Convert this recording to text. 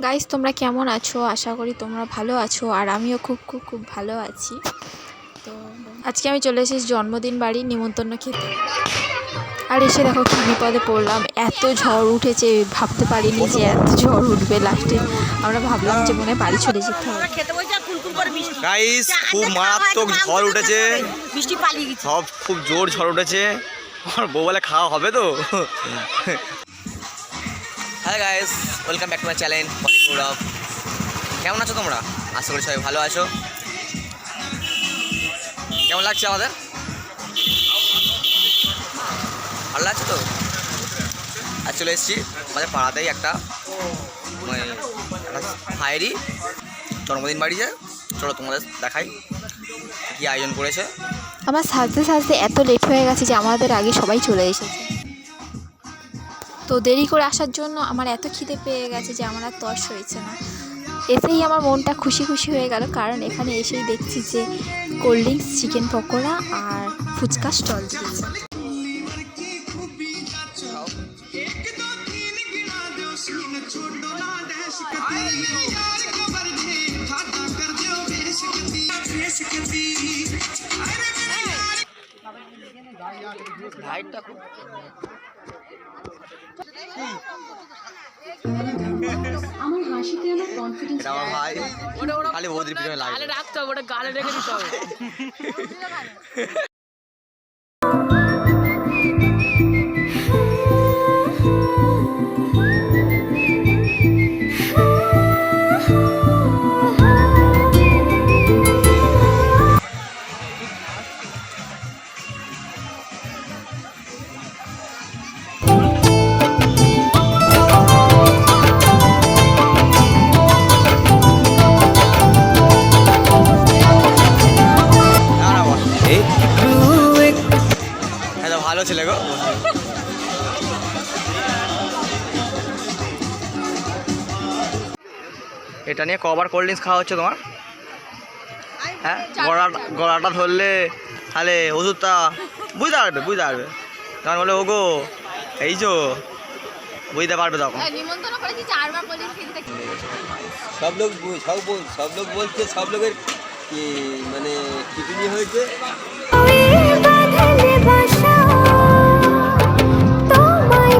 Guys তোমরা কেমন আছো? আশা করি তোমরা ভালো আছো আর আমিও খুব খুব খুব ভালো আছি। তো আজকে আমি চলে এসেছি জন্মদিন বাড়ি নিমন্ত্রণ খেতে। আর এসে দেখো কি বিপদে পড়লাম, এত ঝড় উঠেছে ভাবতে পারিনি যে এত ঝড় উঠবে। লাস্টে আমরা ভাবলাম যে মনে হয় বাড়ি চলে যেতে হবে। গাইস খুব মারাত্মক ঝড় উঠেছে, বৃষ্টি পালিয়ে গেছে, সব খুব জোর ঝড় উঠেছে। আমার বউ বলে খাওয়া হবে তো। Hello guys, welcome back to my channel Gaurav. কেমন আছো তোমরা? আশা করি সবাই ভালো আছো। কেমন লাগছে আমাদের? ভালো লাগছে তো? আর চলে এসেছি আমাদের পাড়াতেই একটা ভাইয়েরই জন্মদিন বাড়ি যায়। চলো তোমাদের দেখাই কী আয়োজন করেছে। আমার সাজতে সাজতে এত লেট হয়ে গেছে যে আমাদের আগে সবাই চলে এসেছে। তো দেরি করে আসার জন্য আমার এত খিদে পেয়ে গেছে যে আমার আর তর্স হয়েছে না। এসেই আমার মনটা খুশি খুশি হয়ে গেল, কারণ এখানে এসেই দেখছি যে কোল্ড ড্রিঙ্কস, চিকেন পকোড়া আর ফুচকা স্টল দিয়েছে। আমার হাসিতে আমার কনফিডেন্স ভাই খালি বৌদির পিছনে লাগে, রাখতে হবে, ওটা গালে রেখে দিতে হবে। ভালো ছেলে গো। এটা নিয়ে কবার কোল্ড ড্রিঙ্কস খাওয়া হচ্ছে তোমার? হ্যাঁ, গলাটা ধরলে তাহলে ওষুধটা বুঝতে পারবে তখন বলে ওগো এই যো, বুঝতে পারবে তখন। সব লোক বলছে, সব লোকের কি মানে খিচুড়ি হয়েছে। বাঁধলে বাসা তোমায়